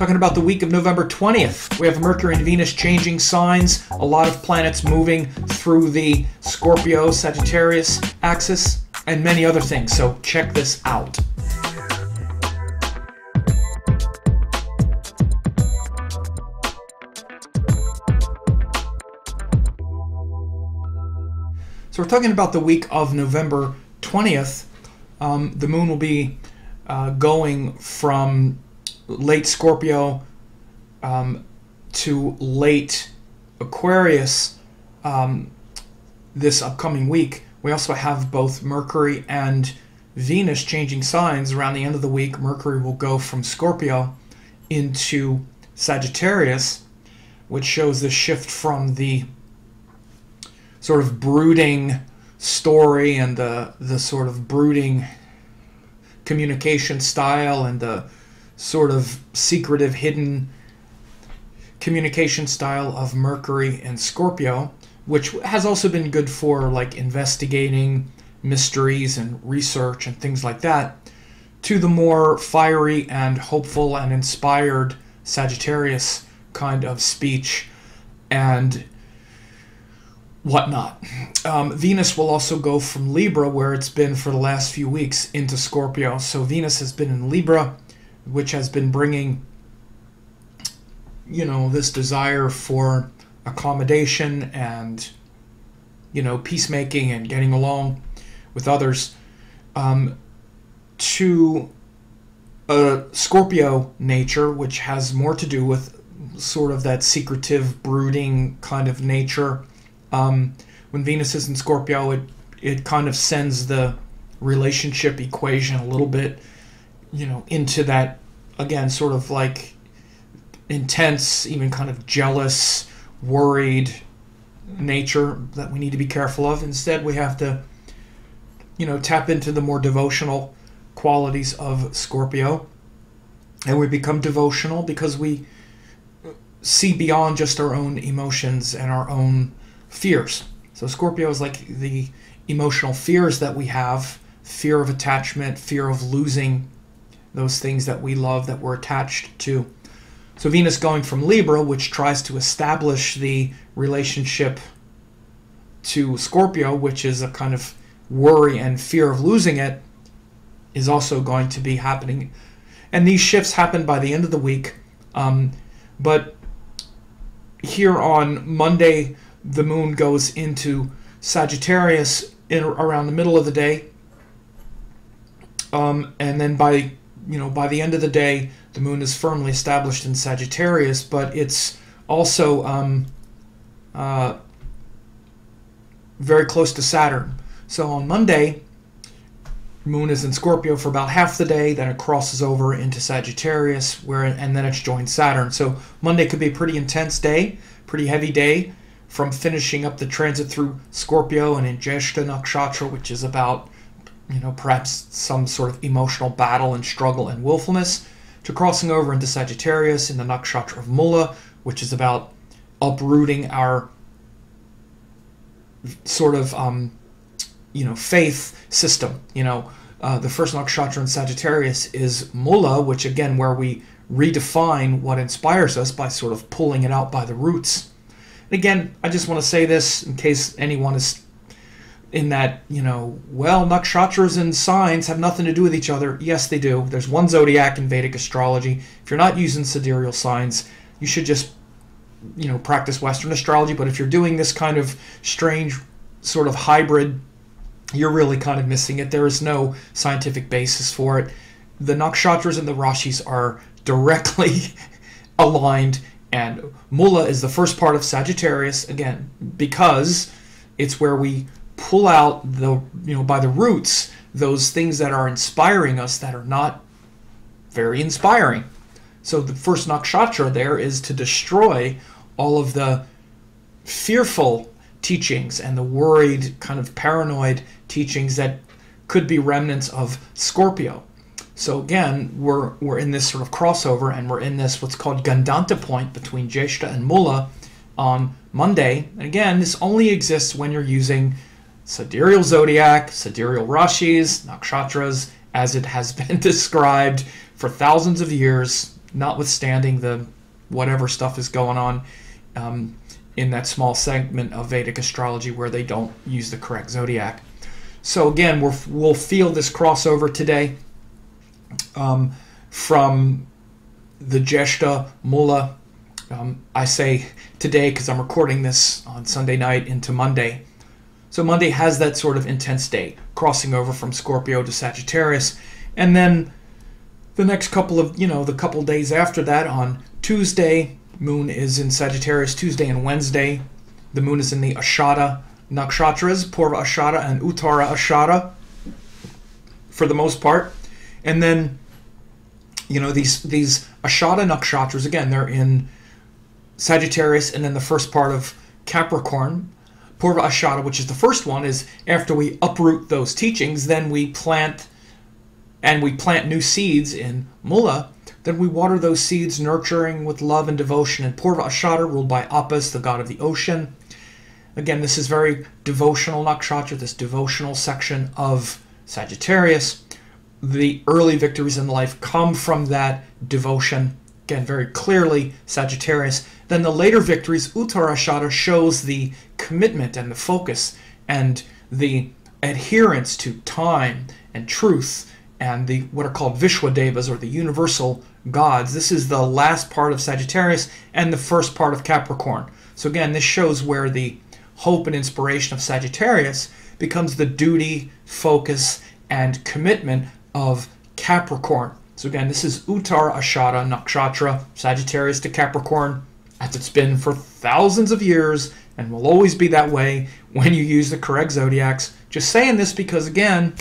Talking about the week of November 20th. We have Mercury and Venus changing signs, a lot of planets moving through the Scorpio, Sagittarius axis, and many other things. So check this out. So we're talking about the week of November 20th. The moon will be going from late Scorpio to late Aquarius this upcoming week. We also have both Mercury and Venus changing signs. Around the end of the week, Mercury will go from Scorpio into Sagittarius, which shows the shift from the sort of brooding story and the sort of brooding communication style and the sort of secretive, hidden communication style of Mercury and Scorpio, which has also been good for like investigating mysteries and research and things like that, to the more fiery and hopeful and inspired Sagittarius kind of speech and whatnot. Venus will also go from Libra, where it's been for the last few weeks, into Scorpio. So Venus has been in Libra, which has been bringing, you know, this desire for accommodation and, you know, peacemaking and getting along with others, to a Scorpio nature, which has more to do with sort of that secretive, brooding kind of nature. When Venus is in Scorpio, it kind of sends the relationship equation a little bit, you know, into that, again, sort of like intense, even kind of jealous, worried nature that we need to be careful of. Instead, we have to, you know, tap into the more devotional qualities of Scorpio. And we become devotional because we see beyond just our own emotions and our own fears. So Scorpio is like the emotional fears that we have: fear of attachment, fear of losing those things that we love, that we're attached to. So Venus going from Libra, which tries to establish the relationship, to Scorpio, which is a kind of worry and fear of losing it, is also going to be happening. And these shifts happen by the end of the week. But here on Monday, the moon goes into Sagittarius around the middle of the day, and then by the end of the day, the moon is firmly established in Sagittarius, but it's also very close to Saturn. So on Monday, moon is in Scorpio for about half the day, then it crosses over into Sagittarius, and then it's joined Saturn. So Monday could be a pretty intense day, pretty heavy day, from finishing up the transit through Scorpio and in Jyeshta Nakshatra, which is about, you know, perhaps some sort of emotional battle and struggle and willfulness, to crossing over into Sagittarius in the Nakshatra of Mula, which is about uprooting our sort of, faith system. The first Nakshatra in Sagittarius is Mula, which again, where we redefine what inspires us by sort of pulling it out by the roots. Again, I just want to say this in case anyone is in that, nakshatras and signs have nothing to do with each other. Yes, they do. There's one zodiac in Vedic astrology. If you're not using sidereal signs, you should just, practice Western astrology. But if you're doing this kind of strange sort of hybrid, you're really kind of missing it. There is no scientific basis for it. The nakshatras and the rashis are directly aligned. And Mula is the first part of Sagittarius, again, because it's where we pull out by the roots, those things that are inspiring us that are not very inspiring. So the first nakshatra there is to destroy all of the fearful teachings and the worried, kind of paranoid teachings that could be remnants of Scorpio. So again, we're in this sort of crossover, and we're in this what's called Gandanta point between Jyeshta and Mula on Monday. And again, this only exists when you're using sidereal zodiac, sidereal rashis, nakshatras, as it has been described for thousands of years notwithstanding the whatever stuff is going on in that small segment of Vedic astrology where they don't use the correct zodiac. So again, we'll feel this crossover today from the Jeshta Mula. I say today because I'm recording this on Sunday night into Monday. So Monday has that sort of intense day, crossing over from Scorpio to Sagittarius. And then the next couple of, the couple days after that, on Tuesday, moon is in Sagittarius. Tuesday and Wednesday, the moon is in the Ashada nakshatras, Purva Ashada and Uttara Ashada, for the most part. And then, these Ashada nakshatras, again, they're in Sagittarius, and then the first part of Capricorn. Purva Ashada, which is the first one, is after we uproot those teachings, then we plant new seeds in Mula. Then we water those seeds, nurturing with love and devotion. And Purva Ashada, ruled by Apis, the god of the ocean. Again, this is very devotional nakshatra, this devotional section of Sagittarius. The early victories in life come from that devotion. Again, very clearly Sagittarius. Then the later victories, Uttara Ashada, shows the commitment and the focus and the adherence to time and truth and the what are called Vishwadevas, or the universal gods. This is the last part of Sagittarius and the first part of Capricorn. So again, this shows where the hope and inspiration of Sagittarius becomes the duty, focus, and commitment of Capricorn. So again, this is Uttara Ashada Nakshatra, Sagittarius to Capricorn, as it's been for thousands of years and will always be that way when you use the correct zodiacs. Just saying this because, again,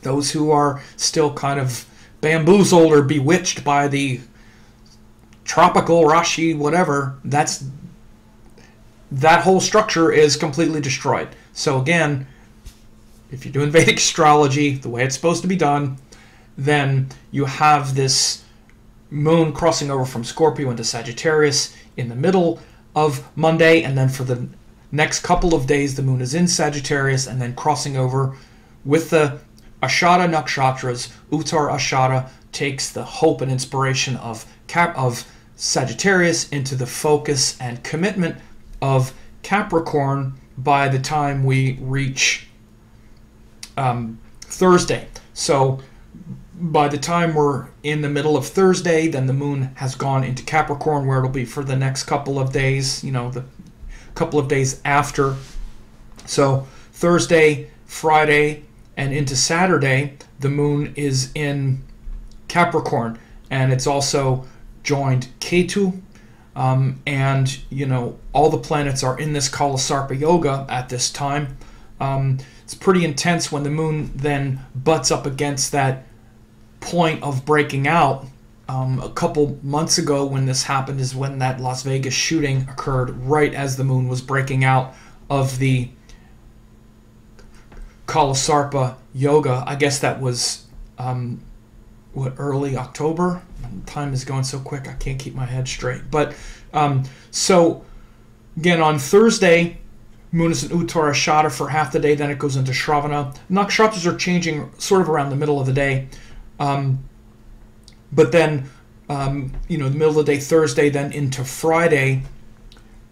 those who are still kind of bamboozled or bewitched by the tropical Rashi, whatever, that whole structure is completely destroyed. So again, if you're doing Vedic astrology the way it's supposed to be done, then you have this moon crossing over from Scorpio into Sagittarius in the middle of Monday, and then for the next couple of days the moon is in Sagittarius and then crossing over with the Ashada nakshatras. Uttara Ashada takes the hope and inspiration of Sagittarius into the focus and commitment of Capricorn by the time we reach Thursday. So by the time we're in the middle of Thursday, then the moon has gone into Capricorn, where it'll be for the next couple of days, the couple of days after. So Thursday, Friday, and into Saturday, the moon is in Capricorn, and it's also joined Ketu, and all the planets are in this Kalasarpa yoga at this time. It's pretty intense when the moon then butts up against that point of breaking out. A couple months ago when this happened is when that Las Vegas shooting occurred, right as the moon was breaking out of the Kalasarpa yoga. I guess that was early October. Time is going so quick I can't keep my head straight. But so again, on Thursday, moon is in Uttara Ashada for half the day, then it goes into Shravana. Nakshatras are changing sort of around the middle of the day. But then, the middle of the day, Thursday, then into Friday,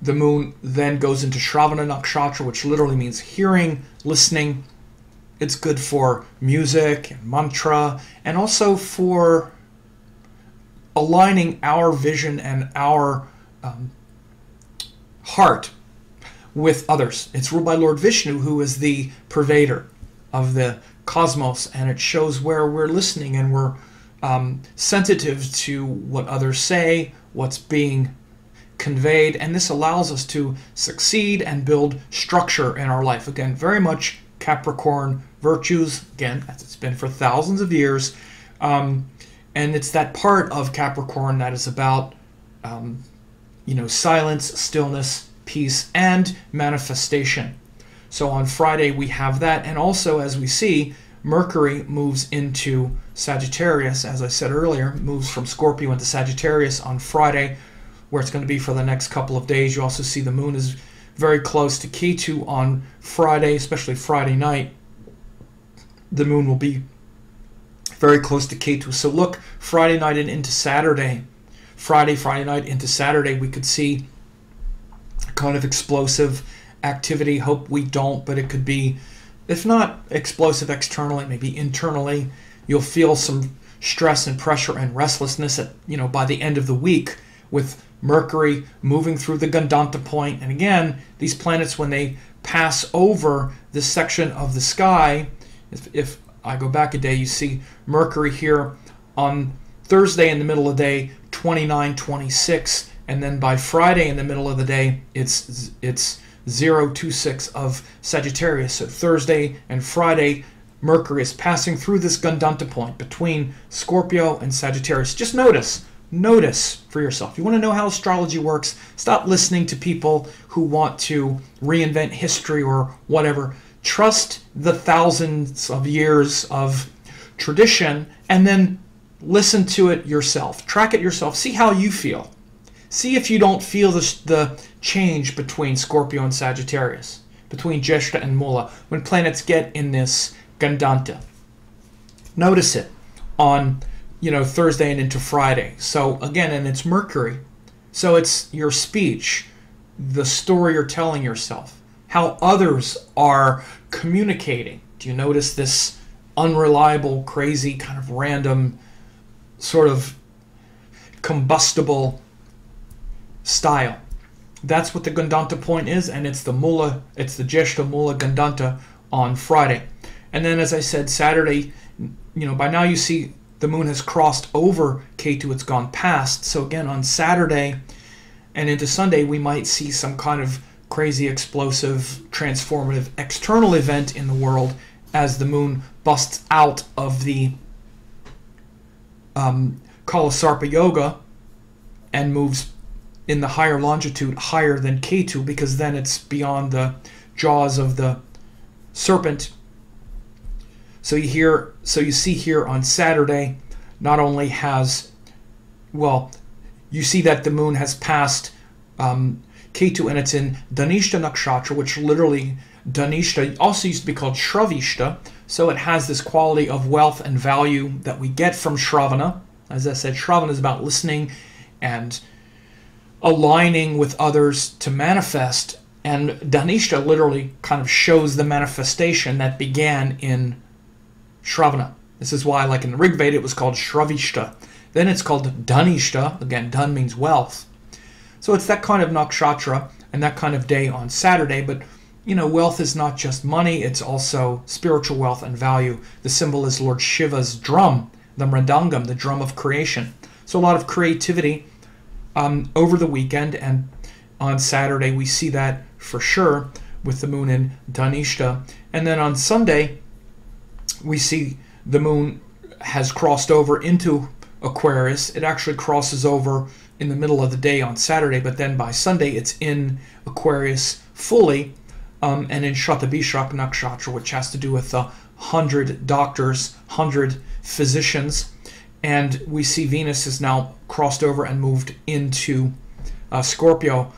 the moon then goes into Shravana Nakshatra, which literally means hearing, listening. It's good for music and mantra, and also for aligning our vision and our heart with others. It's ruled by Lord Vishnu, who is the pervader of the cosmos, and it shows where we're listening and we're sensitive to what others say, what's being conveyed, and this allows us to succeed and build structure in our life. Again, very much Capricorn virtues, again, as it's been for thousands of years, and it's that part of Capricorn that is about silence, stillness, peace, and manifestation. So on Friday we have that, and also, as we see, Mercury moves into Sagittarius, as I said earlier, moves from Scorpio into Sagittarius on Friday, where it's going to be for the next couple of days. You also see the moon is very close to Ketu on Friday, especially Friday night. The moon will be very close to Ketu. So look, Friday night and into Saturday, Friday night into Saturday, we could see kind of explosive activity. Hope we don't, but it could be, if not explosive externally, maybe internally. You'll feel some stress and pressure and restlessness at, by the end of the week, with Mercury moving through the Gandanta point. And again, these planets, when they pass over this section of the sky, if I go back a day, you see Mercury here on Thursday in the middle of the day, 29, 26, and then by Friday in the middle of the day, it's 026 of Sagittarius. So Thursday and Friday, Mercury is passing through this Gandanta point between Scorpio and Sagittarius. Just notice for yourself. You want to know how astrology works? Stop listening to people who want to reinvent history or whatever. Trust the thousands of years of tradition and then listen to it yourself. Track it yourself. See how you feel. See if you don't feel the change between Scorpio and Sagittarius, between Jeshta and Mula, when planets get in this Gandanta. Notice it on Thursday and into Friday. So again, and it's Mercury. So it's your speech, the story you're telling yourself, how others are communicating. Do you notice this unreliable, crazy, kind of random, sort of combustible style? That's what the Gandanta point is, and it's the Jeshta Mula Gandanta on Friday. And then, as I said, Saturday, by now you see the moon has crossed over Ketu, it's gone past. So again, on Saturday and into Sunday, we might see some kind of crazy, explosive, transformative external event in the world as the moon busts out of the Kalasarpa Yoga and moves in the higher longitude, higher than Ketu, because then it's beyond the jaws of the serpent. So you see here on Saturday, not only has, you see that the moon has passed Ketu, and it's in Dhanishta Nakshatra, which literally, Dhanishta also used to be called Shravishta, so it has this quality of wealth and value that we get from Shravana. As I said, Shravana is about listening and aligning with others to manifest, and Dhanishta literally kind of shows the manifestation that began in Shravana. This is why, like in the Rig Veda, it was called Shravishta. Then it's called Dhanishta. Again, Dhan means wealth. So it's that kind of nakshatra and that kind of day on Saturday. But, wealth is not just money. It's also spiritual wealth and value. The symbol is Lord Shiva's drum, the mridangam, the drum of creation. So a lot of creativity over the weekend. And on Saturday, we see that for sure with the moon in Dhanishta. And then on Sunday, we see the moon has crossed over into Aquarius. It actually crosses over in the middle of the day on Saturday, but then by Sunday it's in Aquarius fully, and in Shatabishak Nakshatra, which has to do with 100 doctors, 100 physicians. And we see Venus is now crossed over and moved into Scorpio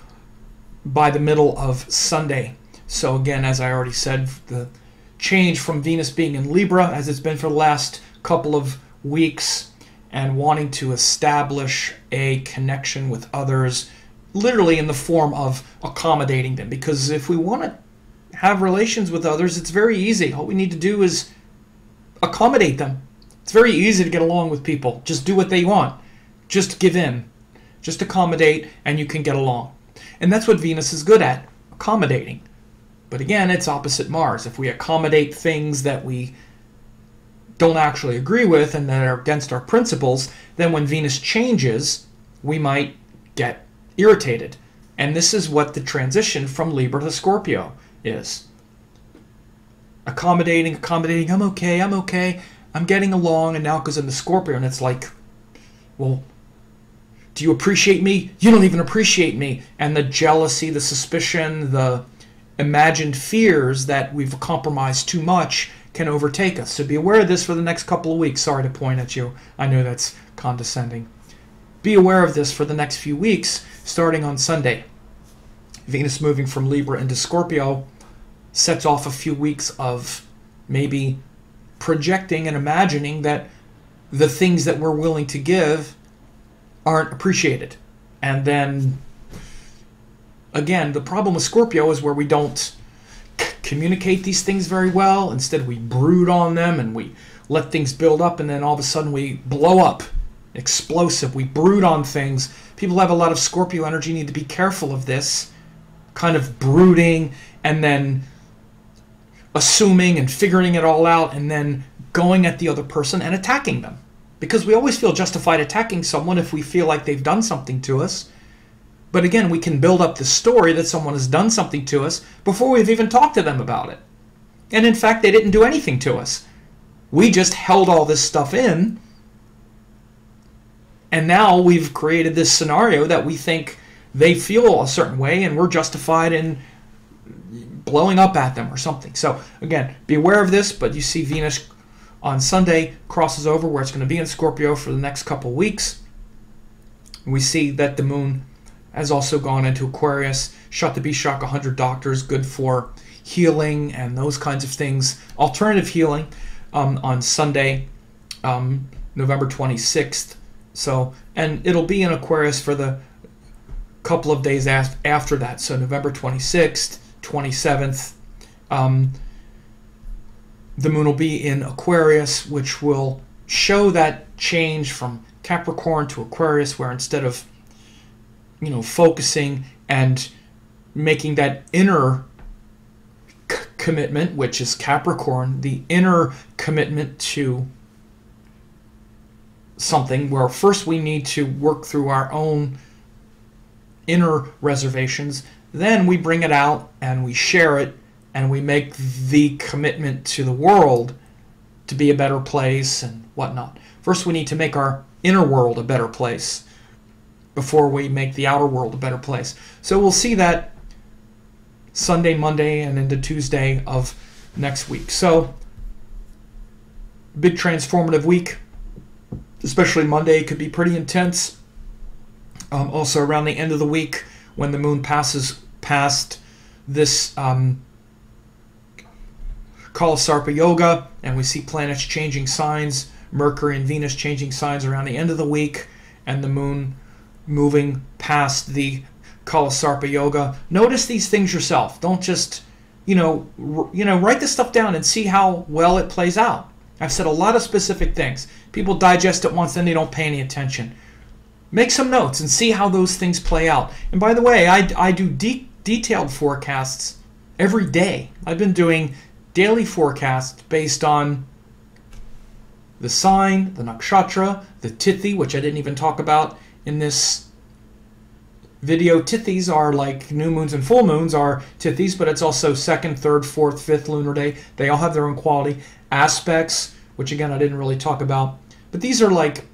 by the middle of Sunday. So again, as I already said, the change from Venus being in Libra, as it's been for the last couple of weeks, and wanting to establish a connection with others, literally in the form of accommodating them. Because if we want to have relations with others, it's very easy. All we need to do is accommodate them. It's very easy to get along with people. Just do what they want. Just give in. Just accommodate, and you can get along. And that's what Venus is good at, accommodating. But again, it's opposite Mars. If we accommodate things that we don't actually agree with and that are against our principles, then when Venus changes, we might get irritated. And this is what the transition from Libra to Scorpio is. Accommodating, I'm okay, I'm getting along, and now it goes into Scorpio, and it's like, well, do you appreciate me? You don't even appreciate me. And the jealousy, the suspicion, the imagined fears that we've compromised too much can overtake us. So be aware of this for the next couple of weeks. Sorry to point at you. I know that's condescending. Be aware of this for the next few weeks, starting on Sunday. Venus moving from Libra into Scorpio sets off a few weeks of maybe projecting and imagining that the things that we're willing to give aren't appreciated. And then, again, the problem with Scorpio is where we don't communicate these things very well. Instead, we brood on them and we let things build up, and then all of a sudden we blow up. Explosive. We brood on things. People who have a lot of Scorpio energy need to be careful of this kind of brooding and then assuming and figuring it all out and then going at the other person and attacking them. Because we always feel justified attacking someone if we feel like they've done something to us. But again, we can build up the story that someone has done something to us before we've even talked to them about it. And in fact, they didn't do anything to us. We just held all this stuff in. And now we've created this scenario that we think they feel a certain way and we're justified in blowing up at them or something. So again, be aware of this, but you see Venus on Sunday crosses over where it's going to be in Scorpio for the next couple weeks. We see that the moon has also gone into Aquarius. Shut the Beast Shock 100 Doctors, good for healing and those kinds of things. Alternative healing on Sunday, November 26th. So, and it'll be in Aquarius for the couple of days after that. So November 26th, 27th, the moon will be in Aquarius, which will show that change from Capricorn to Aquarius, where instead of, focusing and making that inner commitment, which is Capricorn, the inner commitment to something where first we need to work through our own inner reservations, then we bring it out and we share it and we make the commitment to the world to be a better place and whatnot. First we need to make our inner world a better place before we make the outer world a better place. So we'll see that Sunday, Monday, and into Tuesday of next week. So big transformative week. Especially Monday could be pretty intense. Also around the end of the week when the moon passes past this Kalasarpa Yoga and we see planets changing signs, Mercury and Venus changing signs around the end of the week, and the moon moving past the Kalasarpa Yoga. Notice these things yourself. Don't just, write this stuff down and see how well it plays out. I've said a lot of specific things. People digest it once, then they don't pay any attention. Make some notes and see how those things play out. And by the way, I do detailed forecasts every day. I've been doing daily forecasts based on the sign, the nakshatra, the tithi, which I didn't even talk about in this video. Tithis are like new moons and full moons are tithis, but it's also second, third, fourth, fifth lunar day. They all have their own quality. Aspects, which again I didn't really talk about, but these are like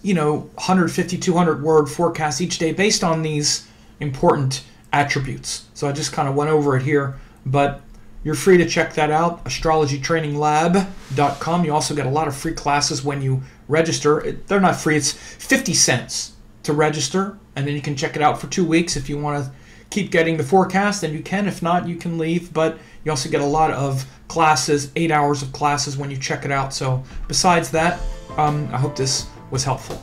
150, 200 word forecasts each day based on these important attributes. So I just kind of went over it here, but you're free to check that out, astrologytraininglab.com. You also get a lot of free classes when you register. They're not free, it's 50 cents to register, and then you can check it out for 2 weeks. If you want to keep getting the forecast, then you can. If not, you can leave, but you also get a lot of classes, 8 hours of classes when you check it out. So besides that, I hope this was helpful.